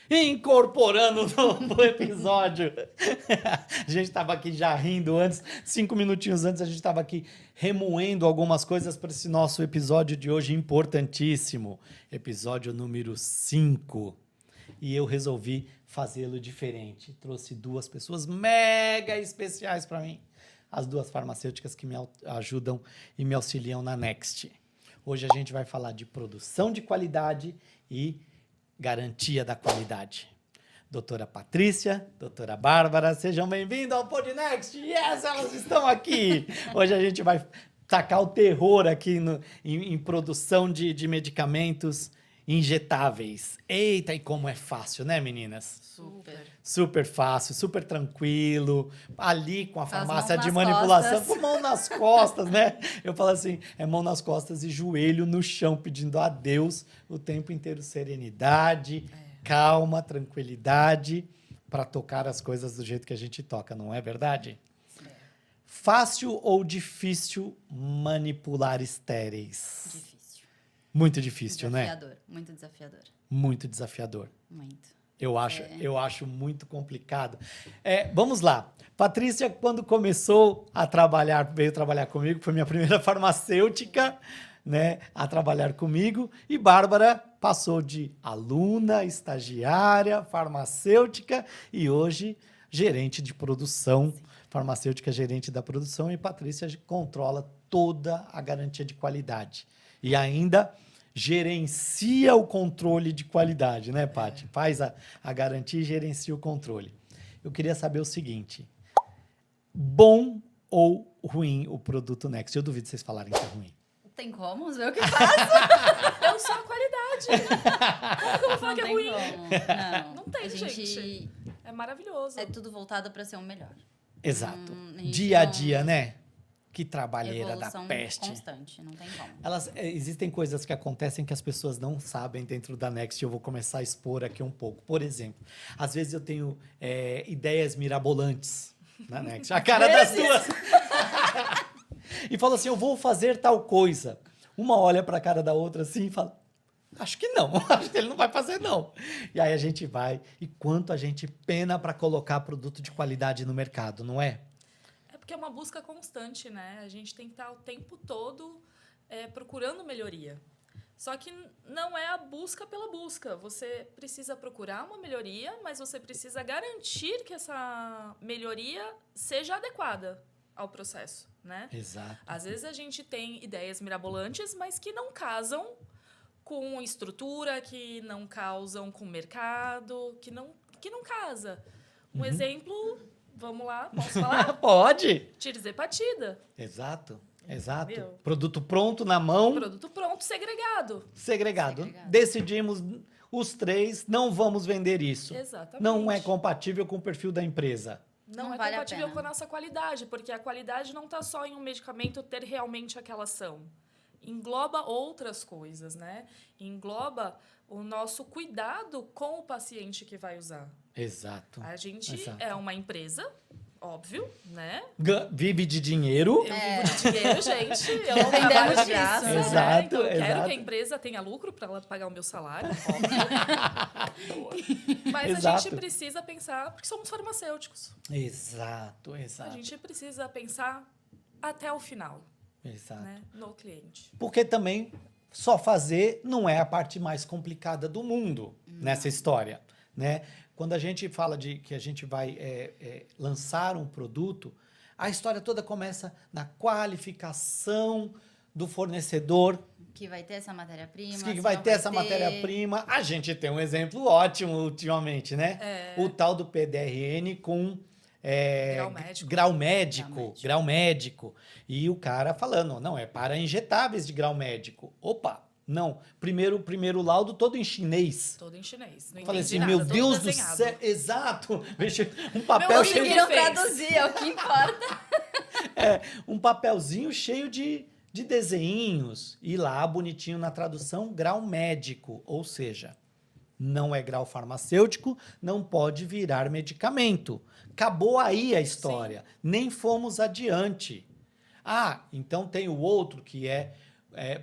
Incorporando no episódio. A gente estava aqui já rindo antes, 5 minutinhos antes, a gente estava aqui remoendo algumas coisas para esse nosso episódio de hoje importantíssimo. Episódio número 5. E eu resolvi fazê-lo diferente. Trouxe 2 pessoas mega especiais para mim. As 2 farmacêuticas que me ajudam e me auxiliam na Next. Hoje a gente vai falar de produção de qualidade e garantia da qualidade. Doutora Patrícia, doutora Bárbara, sejam bem-vindos ao Podnext. Yes, elas estão aqui. Hoje a gente vai tacar o terror aqui em produção de medicamentos injetáveis. Eita, e como é fácil, né, meninas? Super. Super fácil, super tranquilo, ali com a farmácia de mãos nas manipulação, costas. com mão nas costas, né? Eu falo assim, é mão nas costas e joelho no chão, pedindo a Deus o tempo inteiro serenidade, calma, tranquilidade, para tocar as coisas do jeito que a gente toca, não é verdade? Fácil ou difícil manipular estéreis? Difícil. Muito difícil, né? Desafiador. Muito desafiador. Muito desafiador. Muito. Eu acho muito complicado. Vamos lá. Patrícia, quando começou a trabalhar, veio trabalhar comigo, foi minha primeira farmacêutica, né, a trabalhar comigo. E Bárbara passou de aluna, estagiária, farmacêutica e hoje gerente de produção, farmacêutica gerente da produção. E Patrícia controla toda a garantia de qualidade. E ainda gerencia o controle de qualidade, né, Paty? Faz a garantia e gerencia o controle. Eu queria saber o seguinte, bom ou ruim o produto Next? Eu duvido vocês falarem que é ruim. Tem como? Vamos ver o que faço. Eu sou a qualidade. Como que eu vou falar que é tem ruim? como. Não tem, A gente gente. É maravilhoso. é tudo voltado para ser o melhor. Exato. A gente Dia a não- dia, né? Que trabalheira Evolução da peste. constante, não tem como. Existem coisas que acontecem que as pessoas não sabem dentro da Next e eu vou começar a expor aqui um pouco. Por exemplo, às vezes eu tenho ideias mirabolantes na Next. A cara das duas. E falo assim, eu vou fazer tal coisa. Uma olha para a cara da outra assim e fala, acho que não, acho que ele não vai fazer não. E aí a gente vai e quanto a gente pena para colocar produto de qualidade no mercado, não é? É porque é uma busca constante, né? A gente tem que estar o tempo todo procurando melhoria. Só que não é a busca pela busca. Você precisa procurar uma melhoria, mas você precisa garantir que essa melhoria seja adequada ao processo, né? Exato. Às vezes a gente tem ideias mirabolantes, mas que não casam com estrutura, que não causam com mercado, que não casa. Um exemplo, vamos lá, posso falar? Pode. Tirzepatida. Exato, exato. Entendeu? Produto pronto na mão, Produto pronto, segregado. segregado. Segregado. Decidimos os 3, não vamos vender isso. Exatamente. Não é compatível com o perfil da empresa. Não é vale a compatível pena. com a nossa qualidade, porque a qualidade não está só em um medicamento ter realmente aquela ação. Engloba outras coisas, né? Engloba o nosso cuidado com o paciente que vai usar. Exato. A gente Exato. é uma empresa, óbvio, né? Vive de dinheiro. Eu vivo de dinheiro, gente. Eu não Dependemos trabalho de disso. graça, né? Exato, Então, eu quero exato. que a empresa tenha lucro para ela pagar o meu salário, óbvio. Mas a Exato. gente precisa pensar, porque somos farmacêuticos. Exato, A exato. gente precisa pensar até o final, Exato. né? No cliente. Porque também só fazer não é a parte mais complicada do mundo nessa história, né? Quando a gente fala de que a gente vai lançar um produto, a história toda começa na qualificação do fornecedor, Que vai ter essa matéria-prima. que se vai não ter essa matéria-prima. A gente tem um exemplo ótimo ultimamente, né? O tal do PDRN com Grau médico. grau médico. E o cara falando, não, é para injetáveis de grau médico. Opa, não. Primeiro laudo todo em chinês. Todo em chinês. Não Falei entendi assim, nada, meu todo Deus do desenhado. céu. Exato. Veja, um papel Meu cheio de... Conseguiram fez. traduzir, é o que importa. um papelzinho cheio de desenhinhos. E lá, bonitinho na tradução, grau médico. Ou seja, não é grau farmacêutico, não pode virar medicamento. Acabou aí a história. Nem fomos adiante. Ah, então tem o outro que é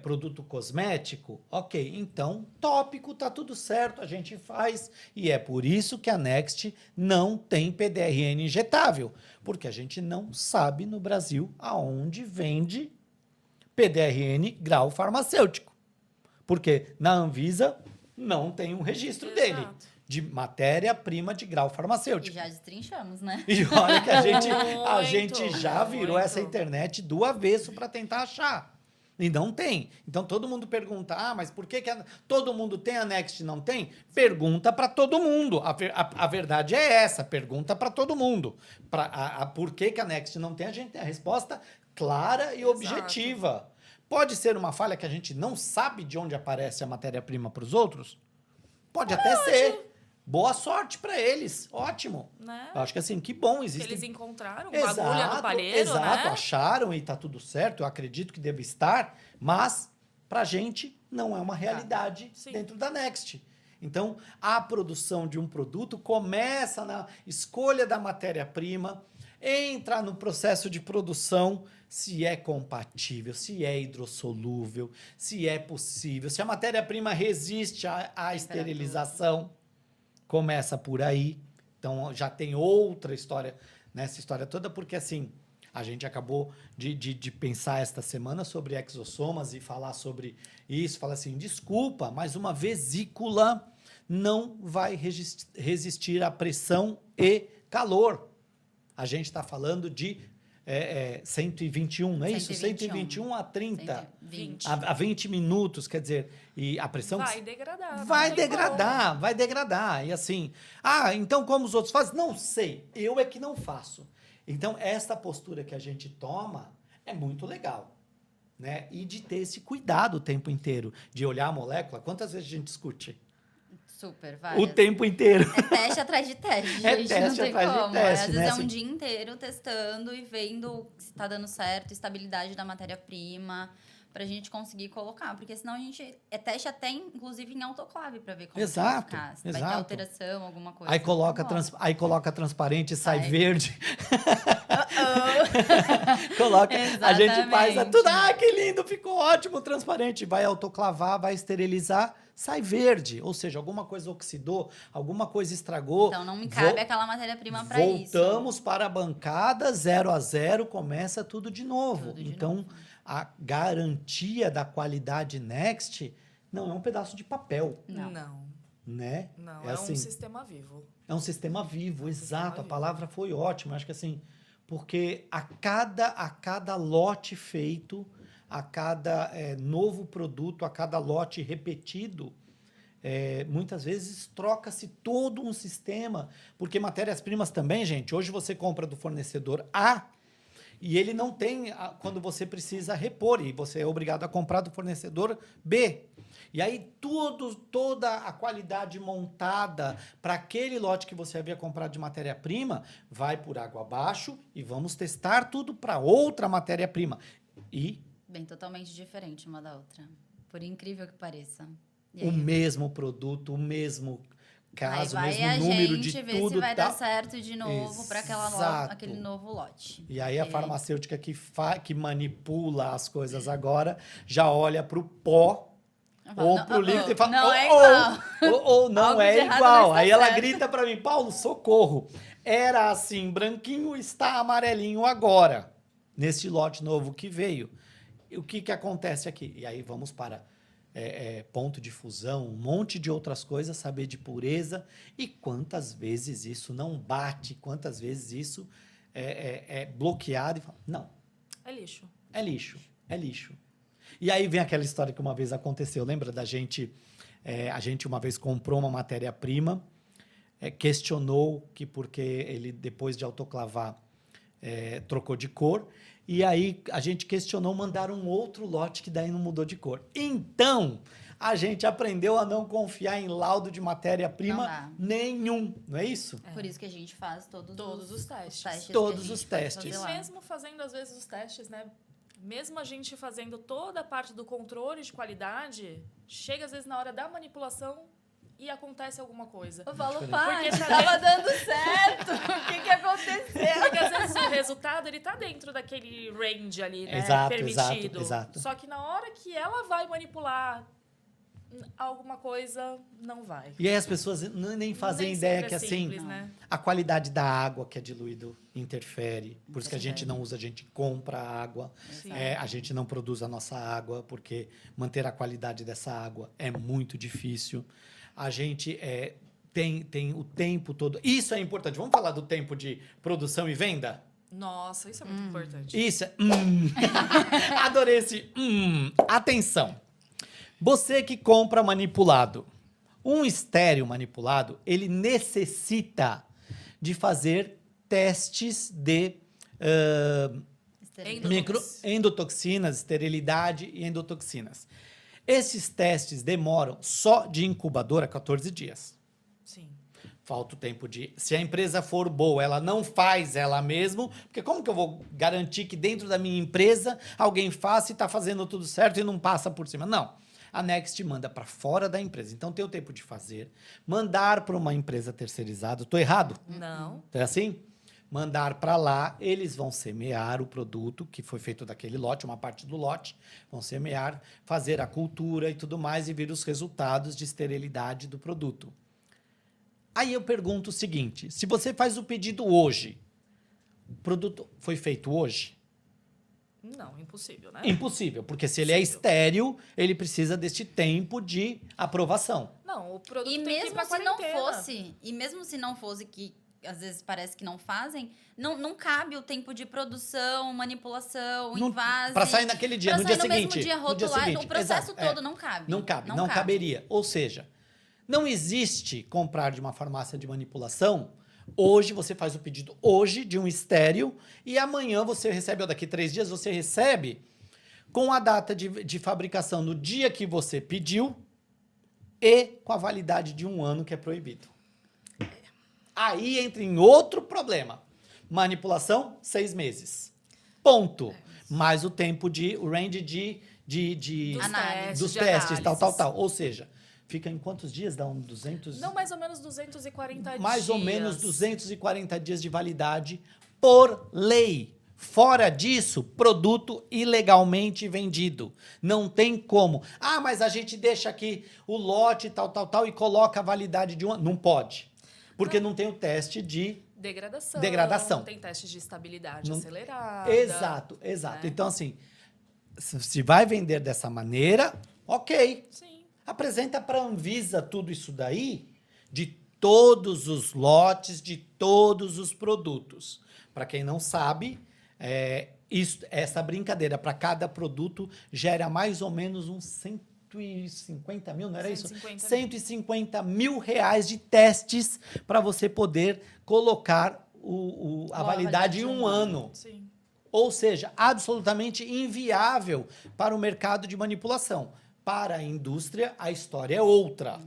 produto cosmético, ok, então tópico tá tudo certo, a gente faz. E é por isso que a Next não tem PDRN injetável, porque a gente não sabe no Brasil aonde vende PDRN grau farmacêutico. Porque na Anvisa não tem um registro dele Exato. de matéria-prima de grau E farmacêutico. já destrinchamos, né? E olha que a Muito, gente já virou essa muito. internet do avesso para tentar achar. E não tem. Então todo mundo pergunta: mas por que todo mundo tem a Next e não tem? Pergunta para todo mundo. A verdade é essa: pergunta para todo mundo. Por que a Next não tem? A gente tem a resposta clara e Exato. objetiva. Pode ser uma falha que a gente não sabe de onde aparece a matéria-prima para os outros? Pode até ser. Boa sorte para eles. Ótimo. Né? Eu acho que assim, que bom. Que Existem eles encontraram uma agulha no palheiro, exato, né? acharam e tá tudo certo, eu acredito que deve estar, mas pra gente não é uma realidade Sim. dentro da Next. Então, a produção de um produto começa na escolha da matéria-prima, entra no processo de produção, se é compatível, se é hidrossolúvel, se é possível, se a matéria-prima resiste à esterilização. Começa por aí. Então, já tem outra história nessa história toda, porque assim, a gente acabou de pensar esta semana sobre exossomas e falar sobre isso. Fala assim, desculpa, mas uma vesícula não vai resistir à pressão e calor. A gente está falando de 121, não é isso? 121 a 30. 120. A 20 minutos, quer dizer, e a pressão... Vai degradar. não Vai tem degradar, vai degradar. E assim, então como os outros fazem? Não sei, eu é que não faço. Então, essa postura que a gente toma é muito legal, né? E de ter esse cuidado o tempo inteiro, de olhar a molécula. Quantas vezes a gente discute? Super, O várias. tempo inteiro. É teste atrás de teste, É gente. teste Não tem atrás de como. teste, Às vezes né, é assim? um dia inteiro testando e vendo se tá dando certo, estabilidade da matéria-prima, pra gente conseguir colocar. Porque senão a gente... É teste até, inclusive, em autoclave pra ver como Exato, que vai ficar. Se vai ter exato. alteração, alguma coisa. Aí coloca, Então, ó. aí coloca transparente e sai Sai. verde. Uh-oh. Coloca, a gente faz Exatamente. tudo. Que lindo, ficou ótimo, transparente. Vai autoclavar, vai esterilizar, sai verde. Ou seja, alguma coisa oxidou, alguma coisa estragou. Então não me cabe aquela matéria-prima pra isso. Voltamos para a bancada 0-0, começa tudo de novo. Tudo de Então, novo. a garantia da qualidade Next não é um pedaço de papel, Não. né? Não, É é assim, um sistema vivo. é um sistema vivo, exato. sistema A vivo. palavra foi ótima. Acho que assim, porque a cada lote feito, a cada novo produto, a cada lote repetido, muitas vezes troca-se todo um sistema. Porque matérias-primas também, gente, hoje você compra do fornecedor A e ele não tem quando você precisa repor, e você é obrigado a comprar do fornecedor B. E aí toda a qualidade montada para aquele lote que você havia comprado de matéria-prima vai por água abaixo e vamos testar tudo para outra matéria-prima. E Bem, totalmente diferente uma da outra. Por incrível que pareça. E o aí, mesmo produto, o mesmo caso, o aí mesmo vai a número gente de ver tudo. se vai tal. dar certo de novo para Exato. aquele novo lote. E aí a Porque- farmacêutica que manipula as coisas agora já olha para o pó Eu falo, ou não, para o líquido e fala, não é igual. ou não Algo de é errado igual. não está Aí ela certo. grita para mim, Paulo, socorro. Era assim, branquinho, está amarelinho agora, nesse lote novo que veio. E o que acontece aqui? E aí vamos para ponto de fusão, um monte de outras coisas, saber de pureza e quantas vezes isso não bate, quantas vezes isso é bloqueado. E fala, não, É lixo. é lixo, é lixo. E aí vem aquela história que uma vez aconteceu, lembra da gente? A gente uma vez comprou uma matéria-prima, questionou que porque ele, depois de autoclavar, trocou de cor, e aí a gente questionou, mandaram um outro lote que daí não mudou de cor. Então, a gente aprendeu a não confiar em laudo de Não matéria-prima dá. nenhum, não é isso? Por isso que a gente faz todos os testes. Todos que a gente os pode testes. fazer E lá. mesmo fazendo, às vezes, os testes, né? Mesmo a gente fazendo toda a parte do controle de qualidade, chega, às vezes, na hora da manipulação, e acontece alguma coisa. Eu falo, Diferente. pai, Porque tá tava dando certo. O que aconteceu? Porque às vezes o resultado, ele tá dentro daquele range ali, né? Exato, permitido. exato. Só que na hora que ela vai manipular alguma coisa, não vai. E aí as pessoas nem fazem Nem ideia sempre que é assim, simples, né? a qualidade da água que é diluído interfere. Por isso que a gente Interfere. não usa, a gente compra a água. Sim. A gente não produz a nossa água, porque manter a qualidade dessa água é muito difícil. A gente tem o tempo todo. Isso é importante. Vamos falar do tempo de produção e venda? Nossa, isso é muito importante. Isso é. Adorei esse. Atenção. Você que compra manipulado. Um estéreo manipulado, ele necessita de fazer testes de endotoxinas, esterilidade e endotoxinas. Esses testes demoram só de incubadora 14 dias. Sim. Falta o tempo de... Se a empresa for boa, ela não faz ela mesma, porque como que eu vou garantir que dentro da minha empresa alguém faça e está fazendo tudo certo e não passa por cima? Não. A Next manda para fora da empresa. Então tem o tempo de fazer, mandar para uma empresa terceirizada. Estou errado? Não. É assim? Mandar para lá, eles vão semear o produto que foi feito daquele lote, uma parte do lote, vão semear, fazer a cultura e tudo mais e ver os resultados de esterilidade do produto. Aí eu pergunto o seguinte, se você faz o pedido hoje, o produto foi feito hoje? Não, impossível, né? Impossível, porque se ele é Impossível. estéril, ele precisa deste tempo de aprovação. Não, o produto E tem que ir mesmo pra se não quarentena. fosse, que às vezes parece que não fazem, não cabe o tempo de produção, manipulação, invase. Para sair naquele dia, pra no sair dia no seguinte. mesmo dia, no dia rotular, seguinte, o processo exato, todo não cabe. Não caberia. Ou seja, não existe comprar de uma farmácia de manipulação. Hoje você faz o pedido hoje de um estéreo e amanhã você recebe, ou daqui 3 dias você recebe com a data de fabricação no dia que você pediu e com a validade de 1 ano que é proibido. Aí entra em outro problema. Manipulação, 6 meses. Ponto. Mais o tempo o range de Análise. dos de testes, tal. análises. Ou seja, fica em quantos dias? Dá 200? Não, mais ou menos 240 dias. Mais ou menos 240 dias de validade por lei. Fora disso, produto ilegalmente vendido. Não tem como. Ah, mas a gente deixa aqui o lote, tal, e coloca a validade de 1 ano. Não pode. Porque não tem o teste de... Degradação. Tem testes de estabilidade acelerada. Exato. né? Então, assim, se vai vender dessa maneira, ok. Sim. Apresenta para a Anvisa tudo isso daí, de todos os lotes, de todos os produtos. Para quem não sabe, essa brincadeira para cada produto gera mais ou menos uns 150 mil, não era isso? 150 mil reais de testes para você poder colocar a validade em 1 ano. Sim. Ou seja, absolutamente inviável para o mercado de manipulação. Para a indústria, a história é outra.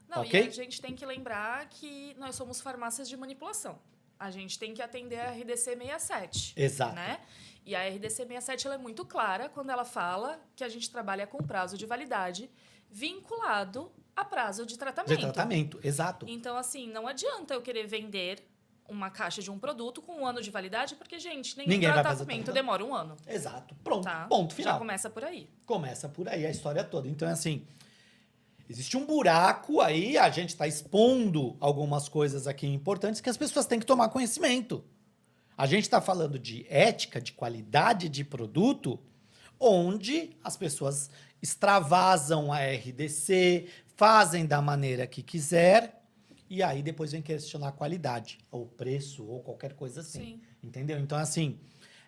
Não, ok? E a gente tem que lembrar que nós somos farmácias de manipulação. A gente tem que atender a RDC 67. Exato. Né? E a RDC 67 ela é muito clara quando ela fala que a gente trabalha com prazo de validade vinculado a prazo de tratamento. De tratamento, exato. Então, assim, não adianta eu querer vender uma caixa de um produto com 1 ano de validade, porque, gente, nenhum Ninguém vai fazer tratamento tratamento. demora 1 ano. Exato. Pronto. Tá? Ponto final. Já começa por aí. Começa por aí a história toda. Então, assim, existe um buraco aí, a gente está expondo algumas coisas aqui importantes que as pessoas têm que tomar conhecimento. A gente está falando de ética, de qualidade de produto, onde as pessoas extravasam a RDC, fazem da maneira que quiser, e aí depois vem questionar a qualidade, ou preço, ou qualquer coisa assim. Sim. Entendeu? Então, assim,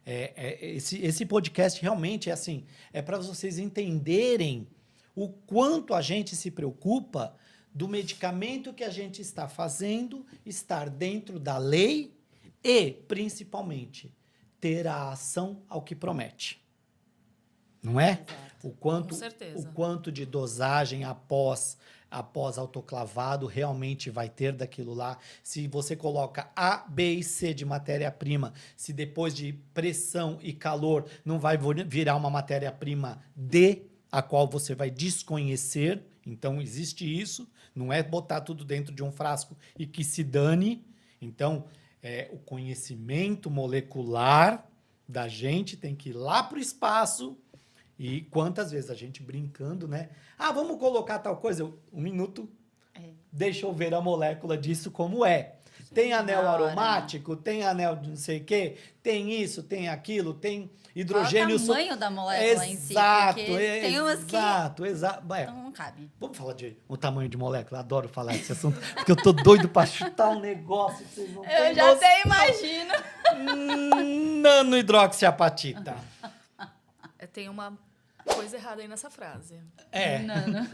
esse podcast realmente é para vocês entenderem o quanto a gente se preocupa do medicamento que a gente está fazendo estar dentro da lei e, principalmente, ter a ação ao que promete. Não é? Exato. Com certeza. O quanto de dosagem após autoclavado realmente vai ter daquilo lá. Se você coloca A, B e C de matéria-prima, se depois de pressão e calor não vai virar uma matéria-prima D, a qual você vai desconhecer, Então, existe isso. Não é botar tudo dentro de um frasco e que se dane. Então, o conhecimento molecular da gente tem que ir lá para o espaço. E quantas vezes a gente brincando, né? Ah, vamos colocar tal coisa. Um minuto. Deixa eu ver a molécula disso como é. Tem anel Da hora, aromático, tem anel de não sei o quê, tem isso, tem aquilo, tem Qual hidrogênio... é o tamanho da molécula em si? Porque tem umas que exato. não cabe. Vamos falar de o tamanho de molécula? Adoro falar desse assunto, porque eu tô doido pra chutar um negócio que vocês não têm Eu já noção. até imagino. Nanohidroxiapatita. Tem uma coisa errada aí nessa frase. Nano.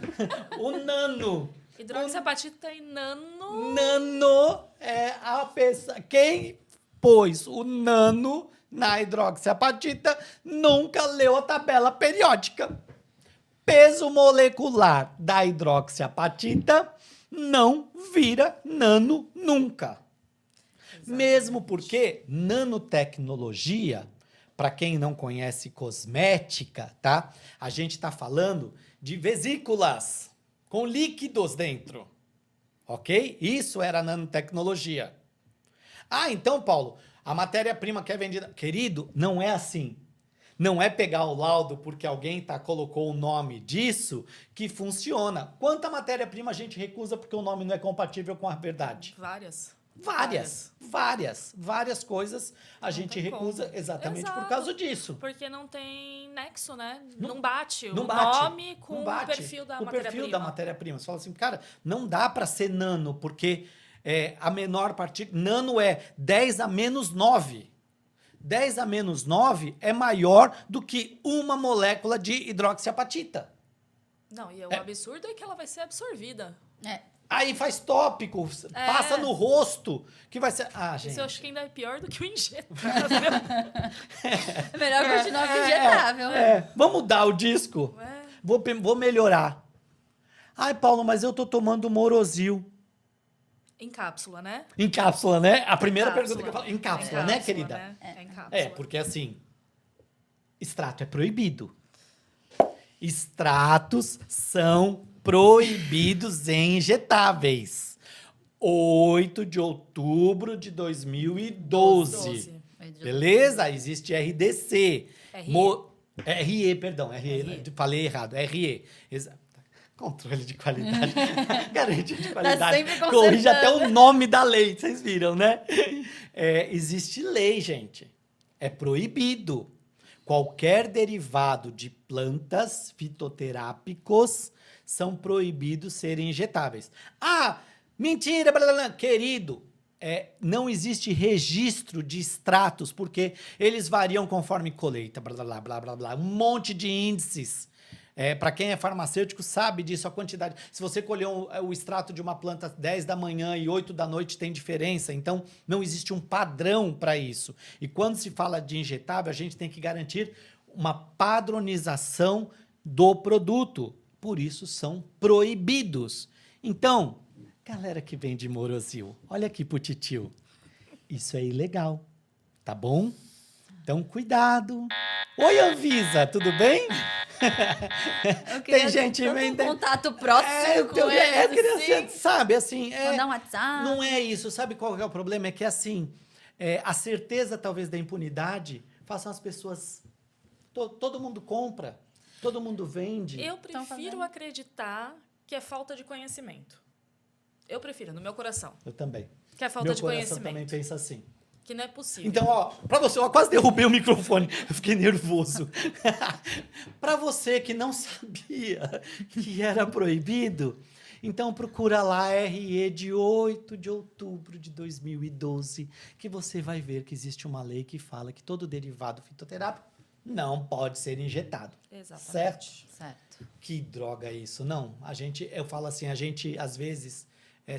O nano. Hidroxiapatita e nano... Nano é a pessoa... Quem pôs o nano na hidroxiapatita nunca leu a tabela periódica. Peso molecular da hidroxiapatita não vira nano nunca. Mesmo porque nanotecnologia, para quem não conhece cosmética, tá? A gente está falando de vesículas com líquidos dentro. Ok? Isso era nanotecnologia. Ah, então, Paulo, a matéria-prima que é vendida... Querido, não é assim. Não é pegar o laudo porque alguém colocou o nome disso que funciona. Quanta matéria-prima a gente recusa porque o nome não é compatível com a verdade? Várias coisas a gente tem recusa como. exatamente por Exato. causa disso. Porque não tem nexo, né? Não- Não bate Não o bate. nome com Não o bate perfil da com o perfil da matéria-prima. matéria-prima. Você fala assim, cara, não dá para ser nano, porque a menor partícula... Nano é 10 a menos 9. 10 a menos 9 é maior do que uma molécula de hidroxiapatita. Não, e o absurdo é que ela vai ser absorvida. Aí faz tópico, passa no rosto, que vai ser... Ah, gente. Isso eu acho que ainda é pior do que o injetável. É melhor continuar com injetável. Vamos mudar o disco. Vou melhorar. Ai, Paulo, mas eu tô tomando Morozil. Em cápsula, né? Em cápsula, né? A primeira Cápsula. pergunta que eu falo. Em cápsula, né, querida? Né? Em cápsula. Porque assim, extrato é proibido. Extratos são proibidos em injetáveis. 8 de outubro de 2012. Beleza? Existe RDC. RE, perdão. RE. Falei errado. RE. Controle de qualidade. Garantia de qualidade. sempre Corrige até consertando. o nome da lei, vocês viram, né? Existe lei, gente. É proibido. Qualquer derivado de plantas fitoterápicos são proibidos serem injetáveis. Ah, mentira, blá, blá, blá. Querido, não existe registro de extratos, porque eles variam conforme colheita, blá, blá, blá, blá, blá. Um monte de índices. Para quem é farmacêutico sabe disso, a quantidade. Se você colher o extrato de uma planta 10 da manhã e 8 da noite tem diferença, então não existe um padrão para isso. E quando se fala de injetável, a gente tem que garantir uma padronização do produto. Por isso são proibidos. Então, galera que vende Morozil, olha aqui pro titio. Isso é ilegal, tá bom? Então, cuidado. Oi, Anvisa, tudo bem? Tem gente vendendo. Um contato próximo com eu queria eles, ser, sabe, assim... mandar um WhatsApp. Não é isso. Sabe qual que é o problema? É que, assim, a certeza, talvez, da impunidade faça as pessoas... Todo mundo compra, todo mundo vende. Eu prefiro acreditar que é falta de conhecimento. Eu prefiro, no meu coração. Eu também. Que é falta Meu de coração conhecimento. também pensa assim. Que não é possível. Então, ó, pra você, eu quase derrubei o microfone, eu fiquei nervoso. Pra você que não sabia que era proibido, então procura lá RE de 8 de outubro de 2012, que você vai ver que existe uma lei que fala que todo derivado fitoterápico não pode ser injetado. Exatamente. Certo. Que droga isso? Não, eu falo assim, a gente às vezes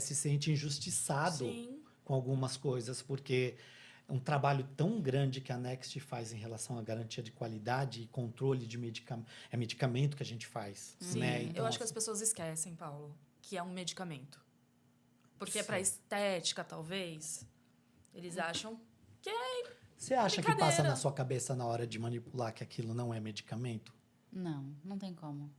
se sente injustiçado Sim. com algumas coisas, porque um trabalho tão grande que a Next faz em relação à garantia de qualidade e controle de medicamento que a gente faz. Sim. Né? Então, Eu acho que as pessoas esquecem, Paulo, que é um medicamento. Porque é Sim. para estética, talvez. Eles acham que é... Você acha que passa Brincadeira. na sua cabeça na hora de manipular que aquilo não é medicamento? Não tem como.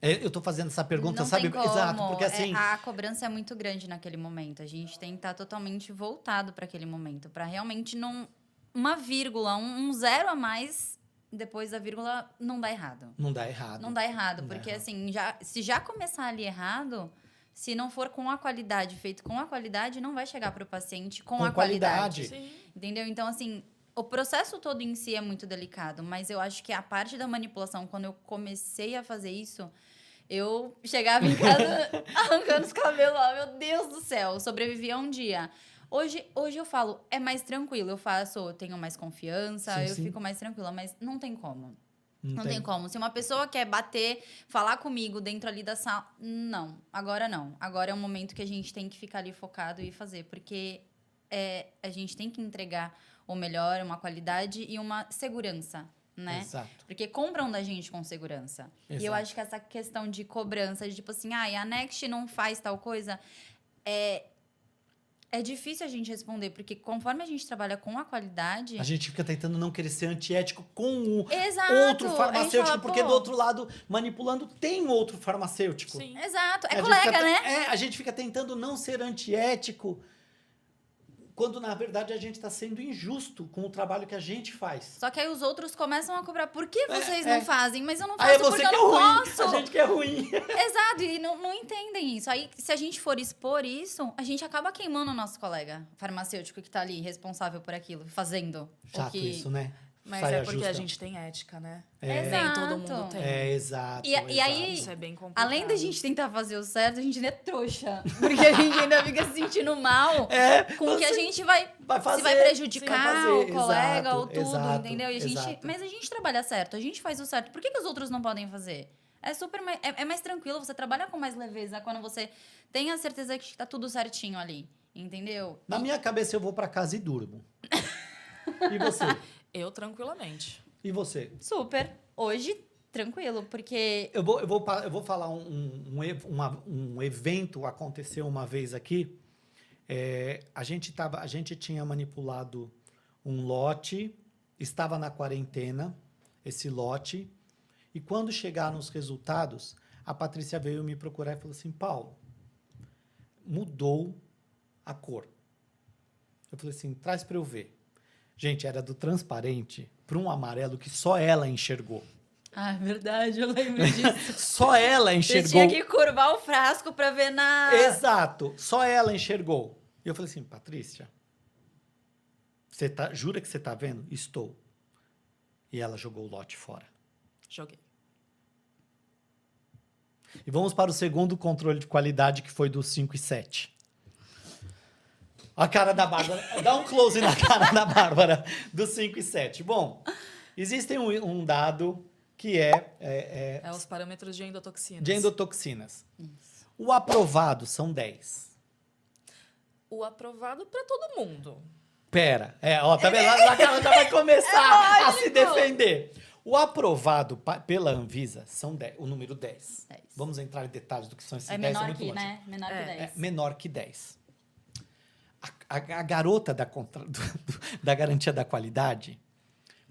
Eu tô fazendo essa pergunta, Não sabe? tem como. Exato, porque assim... A cobrança é muito grande naquele momento. A gente tem que estar totalmente voltado para aquele momento, para realmente não uma vírgula, um zero a mais depois da vírgula não dá errado. Não dá errado. Não dá errado, Não dá porque errado. assim, se já começar ali errado, se não for com a qualidade, feito com a qualidade, não vai chegar para o paciente com a qualidade. Sim. Entendeu? Então, assim, o processo todo em si é muito delicado, mas eu acho que a parte da manipulação, quando eu comecei a fazer isso, eu chegava em casa arrancando os cabelos lá, meu Deus do céu, sobrevivia um dia. Hoje eu falo, é mais tranquilo, eu tenho mais confiança, Sim, eu sim. fico mais tranquila, mas não tem como. Não tem. tem como. Se uma pessoa quer bater, falar comigo dentro ali da sala, não. Agora não. Agora é um momento que a gente tem que ficar ali focado e fazer, porque a gente tem que entregar o melhor, uma qualidade e uma segurança, né? Exato. Porque compram da gente com segurança. E eu Exato. acho que essa questão de cobrança, de tipo assim, a Next não faz tal coisa, é difícil a gente responder, porque conforme a gente trabalha com a qualidade... A gente fica tentando não querer ser antiético com o Exato. outro A gente farmacêutico, fala, porque pô, do outro lado, manipulando, tem outro farmacêutico. Sim. Exato. A É gente colega, fica, né? a gente fica tentando não ser antiético, quando na verdade a gente está sendo injusto com o trabalho que a gente faz. Só que aí os outros começam a cobrar. Por que vocês é. não fazem? Mas eu não Aí é faço você porque que eu é não ruim, posso. a gente que é ruim. Exato, e não entendem isso. Aí, se a gente for expor isso, a gente acaba queimando o nosso colega farmacêutico que tá ali, responsável por aquilo, fazendo. Chato o que... isso, né? Mas Saia é porque justa. a gente tem ética, né? É. Nem todo mundo tem. É, exato. E aí, Isso é bem complicado. além da gente tentar fazer o certo, a gente ainda é trouxa. Porque a gente ainda fica se sentindo mal com o que a gente vai fazer, se vai prejudicar sim, vai o colega exato, ou tudo, exato, entendeu? E exato. mas a gente trabalha certo, a gente faz o certo. Por que os outros não podem fazer? É super é mais tranquilo, você trabalha com mais leveza quando você tem a certeza que tá tudo certinho ali, entendeu? Na minha cabeça eu vou para casa e durmo. E você? Eu, tranquilamente. E você? Super. Hoje, tranquilo, porque... Eu vou falar um evento aconteceu uma vez aqui. A gente tinha manipulado um lote, estava na quarentena, esse lote, e quando chegaram os resultados, a Patrícia veio me procurar e falou assim, Paulo, mudou a cor. Eu falei assim, traz para eu ver. Gente, era do transparente para um amarelo que só ela enxergou. Ah, é verdade, eu lembro disso. Só ela enxergou. Você tinha que curvar o frasco pra ver na... Exato, só ela enxergou. E eu falei assim, Patrícia, jura que você tá vendo? Estou. E ela jogou o lote fora. Joguei. E vamos para o segundo controle de qualidade, que foi do 5 e 7. A cara da Bárbara. Dá um close na cara da Bárbara do 5 e 7. Bom, existe um dado que É os parâmetros de endotoxinas. de endotoxinas. O aprovado são 10. O aprovado para todo mundo. Pera, tá vendo? A cara já vai começar a se defender. O aprovado pela Anvisa são 10, o número 10. 10. Vamos entrar em detalhes do que são esses É 10. menor muito que, longe. né? Menor que 10. É menor que 10. A garota da garantia da qualidade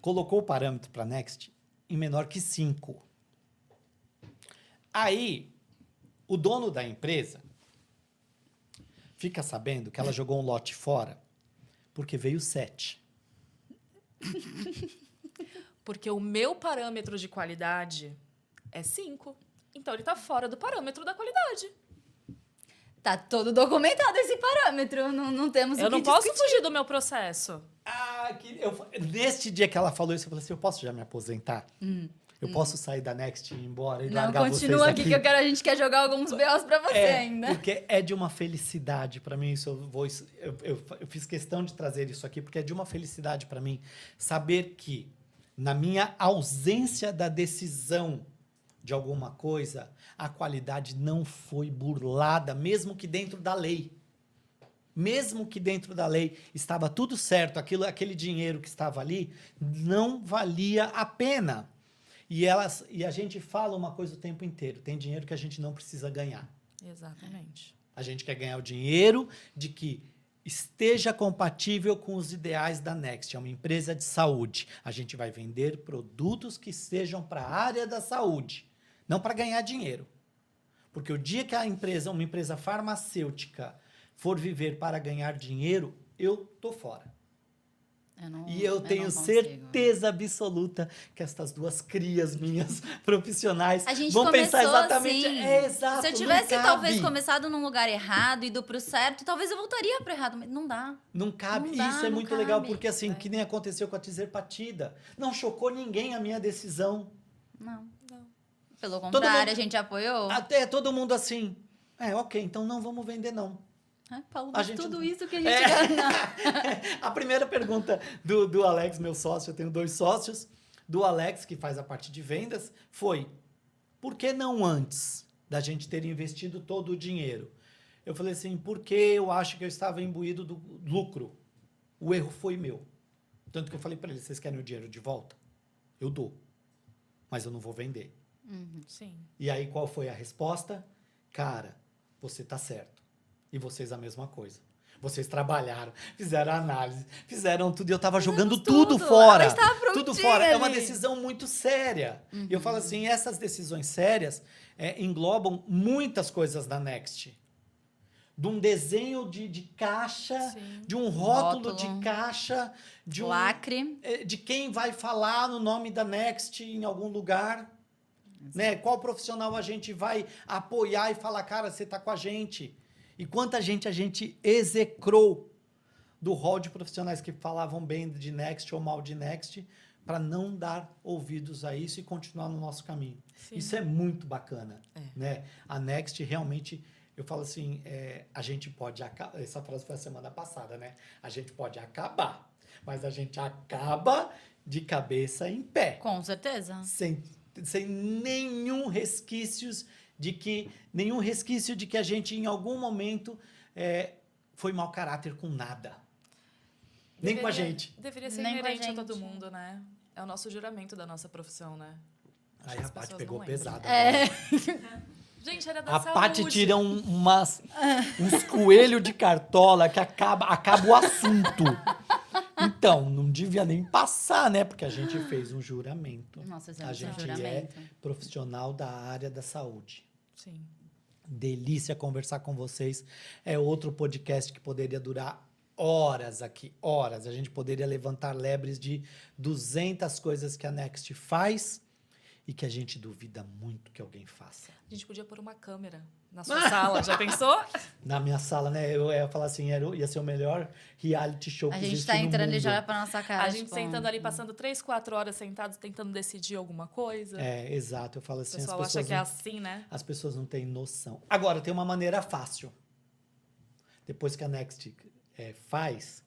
colocou o parâmetro para Next em menor que 5. Aí, o dono da empresa fica sabendo que ela jogou um lote fora porque veio 7. Porque o meu parâmetro de qualidade é 5. Então, ele está fora do parâmetro da qualidade. Tá todo documentado esse parâmetro, não temos o que Eu não posso discutir. fugir do meu processo. Neste dia que ela falou isso, eu falei assim, eu posso já me aposentar? Eu posso sair da Next e ir embora e Não, largar vocês continua aqui? aqui que a gente quer jogar alguns BOs pra você ainda. Porque é de uma felicidade para mim, eu fiz questão de trazer isso aqui, porque é de uma felicidade para mim saber que, na minha ausência da decisão de alguma coisa, a qualidade não foi burlada, mesmo que dentro da lei. Mesmo que dentro da lei estava tudo certo, aquele dinheiro que estava ali não valia a pena. E a gente fala uma coisa o tempo inteiro, tem dinheiro que a gente não precisa ganhar. Exatamente. A gente quer ganhar o dinheiro de que esteja compatível com os ideais da Next. É uma empresa de saúde. A gente vai vender produtos que sejam para a área da saúde. Não para ganhar dinheiro. Porque o dia que uma empresa farmacêutica for viver para ganhar dinheiro, eu tô fora. E eu tenho não consigo. certeza absoluta que estas duas crias minhas profissionais A gente vão pensar começou exatamente. assim. Exato, Se eu não tivesse cabe. talvez começado num lugar errado, ido pro certo, talvez eu voltaria pro errado, mas não dá. Não cabe. Não dá, Isso é não muito legal, cabe. porque assim, que nem aconteceu com a Tizer Partida. Não chocou ninguém a minha decisão. Não. Não. Pelo contrário, mundo- a gente apoiou. Até todo mundo assim. Ok, então não vamos vender, não. Ai, Paulo, a mas gente tudo não- isso que a gente ganha. A primeira pergunta do Alex, meu sócio, eu tenho 2 sócios, do Alex, que faz a parte de vendas, foi: por que não antes da gente ter investido todo o dinheiro? Eu falei assim, porque eu acho que eu estava imbuído do lucro. O erro foi meu. Tanto que eu falei para ele, vocês querem o dinheiro de volta? Eu dou. Mas eu não vou vender. Sim. E aí, qual foi a resposta? Cara, você tá certo. E vocês a mesma coisa. Vocês trabalharam, fizeram análise, fizeram tudo. E eu tava jogando tudo fora. Ela estava prontinha Tudo fora. É uma ali. decisão muito séria. E eu falo assim, essas decisões sérias englobam muitas coisas da Next. De um desenho de caixa, Sim. de um rótulo Rótulo. de caixa, de Lacre. de quem vai falar no nome da Next em algum lugar. Né? Qual profissional a gente vai apoiar e falar, cara, você tá com a gente. E quanta gente a gente execrou do hall de profissionais que falavam bem de Next ou mal de Next para não dar ouvidos a isso e continuar no nosso caminho. Sim. Isso é muito bacana. É. Né? A Next realmente, eu falo assim, a gente pode acabar, essa frase foi a semana passada, né? A gente pode acabar, mas a gente acaba de cabeça em pé. Com certeza. Sem nenhum resquício de que a gente em algum momento foi mau caráter com nada. Nem com a gente. Deveria ser Nem com a inerente a todo gente. mundo, né? É o nosso juramento da nossa profissão, né? Acho Aí que a as Paty pessoas pegou não lembram. pesada. É. Gente, era da A saúde. Paty tira uns coelhos de cartola que acaba o assunto. Então, não devia nem passar, né? Porque a gente fez um juramento. Nossa, A fizemos um gente juramento. é profissional da área da saúde. Sim. Delícia conversar com vocês. É outro podcast que poderia durar horas aqui, horas. A gente poderia levantar lebres de 200 coisas que a Next faz e que a gente duvida muito que alguém faça. A gente podia pôr uma câmera na sua sala, já pensou? Na minha sala, né? Eu ia falar assim, ia ser o melhor reality show que A gente existe tá no entrando e mundo. já olha pra nossa cara. A gente tipo, sentando ali, passando 3, 4 horas sentados, tentando decidir alguma coisa. Exato. Eu falo O assim, pessoal acha que é assim, né? as pessoas não têm noção. Agora, tem uma maneira fácil. Depois que a Next faz,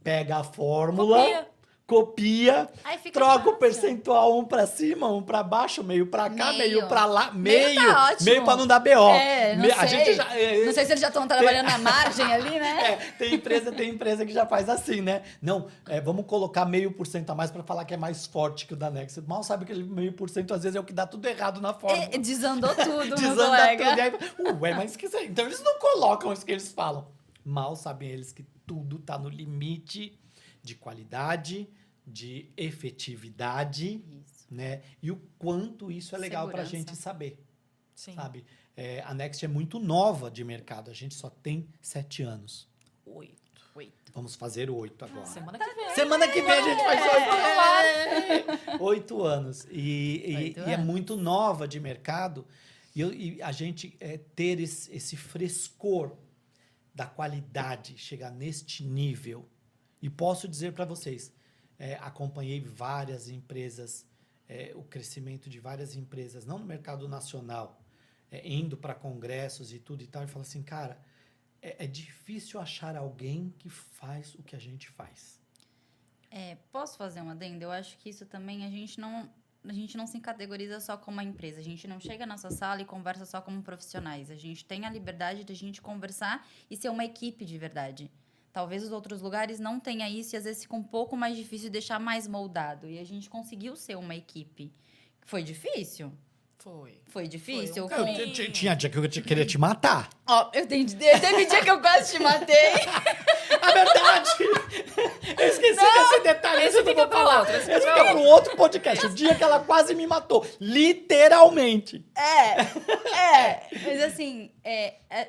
pega a fórmula, copia, Aí fica troca o fácil. percentual um pra cima, um pra baixo, meio pra cá, meio pra lá, Meio tá ótimo. meio pra não dar BO. Não A sei. gente já, Não sei se eles já estão trabalhando na margem ali, né? tem empresa que já faz assim, né? Não, vamos colocar 0,5% a mais pra falar que é mais forte que o da Next. Mal sabe que aquele 0,5% às vezes é o que dá tudo errado na fórmula. Desandou tudo, meu Desanda colega. tudo. E aí, mas que então eles não colocam isso que eles falam. Mal sabem eles que tudo tá no limite de qualidade, de efetividade, Isso. né? E o quanto isso é legal pra Segurança. gente saber, Sim. sabe? A Next é muito nova de mercado. A gente só tem 7 anos. 8. Vamos fazer 8 agora. Semana que vem. Semana que vem a gente faz 8 anos. E 8 é anos. muito nova de mercado. E a gente ter esse frescor da qualidade, chegar neste nível. E posso dizer para vocês, acompanhei várias empresas, o crescimento de várias empresas, não no mercado nacional, indo para congressos e tudo e tal, e falo assim, cara, é difícil achar alguém que faz o que a gente faz. Posso fazer um adendo? Eu acho que isso também a gente não se categoriza só como uma empresa. A gente não chega na nossa sala e conversa só como profissionais. A gente tem a liberdade de a gente conversar e ser uma equipe de verdade. Talvez os outros lugares não tenham isso e às vezes fica um pouco mais difícil deixar mais moldado. E a gente conseguiu ser uma equipe. Foi difícil? Foi difícil? Foi um Com- caminho. Tinha dia que eu queria te matar. Ó, teve dia que eu quase te matei. A verdade! Eu esqueci desse detalhe. Esse eu fica vou pra falar. outro, Esse fica para um outro podcast. O dia que ela quase me matou. Literalmente. Mas assim,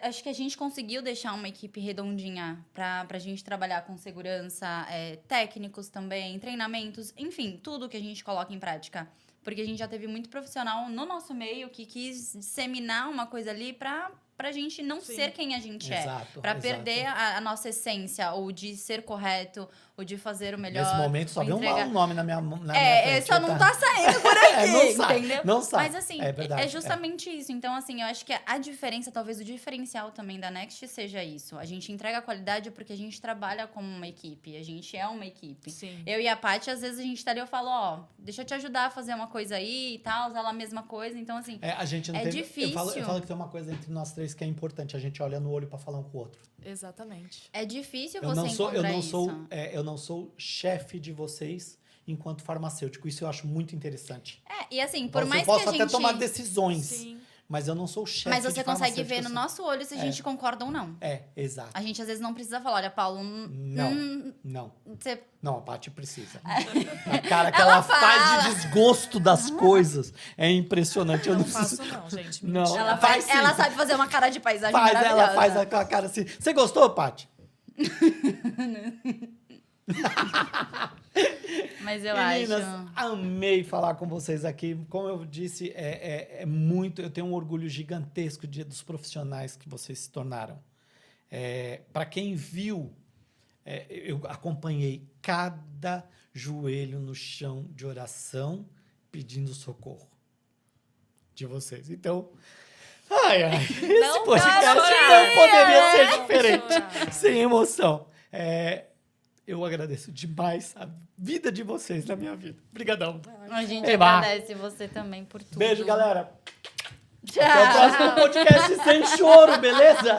acho que a gente conseguiu deixar uma equipe redondinha pra gente trabalhar com segurança, técnicos também, treinamentos, enfim, tudo que a gente coloca em prática. Porque a gente já teve muito profissional no nosso meio que quis disseminar uma coisa ali pra gente não Sim. ser quem a gente é. Exato, Pra exato. perder a nossa essência, ou de ser correto, ou de fazer o melhor. Nesse momento só ou vem entregar- um nome na minha frente. só não tá saindo por aqui, não sai, entendeu? não sai. Mas assim, É verdade, é justamente isso. Então, assim, eu acho que a diferença, talvez o diferencial também da Next seja isso. A gente entrega qualidade porque a gente trabalha como uma equipe. A gente é uma equipe. Sim. Eu e a Paty, às vezes a gente tá ali, eu falo, ó, deixa eu te ajudar a fazer uma coisa aí e tal, ela a mesma coisa. Então, assim, A gente não É tem... difícil. Eu falo que tem uma coisa entre nós três que é importante. A gente olha no olho pra falar um com o outro. Exatamente. é difícil Eu você não sou, encontrar isso. eu não sou chefe de vocês enquanto farmacêutico. Isso eu acho muito interessante. E assim, por Eu mais posso que a até gente... tomar decisões, Sim. mas eu não sou chefe Mas de você consegue ver farmacêutico, no assim. nosso olho se a gente concorda ou não. Exato. A gente às vezes não precisa falar, olha, Paulo, Não. você Não, a Paty precisa. A cara que ela Ela faz fala. de desgosto das coisas é impressionante. Eu Não não faço preciso... não, gente. Não. Mentira. Ela, Faz sim. ela sabe fazer uma cara de paisagem Ela maravilhosa. faz aquela cara assim. Você gostou, Paty? Mas eu Meninas, acho... amei falar com vocês aqui. Como eu disse, é muito. Eu tenho um orgulho gigantesco dos profissionais que vocês se tornaram. Para quem viu, eu acompanhei cada joelho no chão de oração pedindo socorro de vocês. Então, esse Não podcast vai não chorar. poderia ser Não diferente, chorar. sem emoção. Eu agradeço demais a vida de vocês na minha vida. Obrigadão. A gente Eba. agradece você também por tudo. Beijo, galera. Tchau. Até o próximo podcast sem choro, beleza?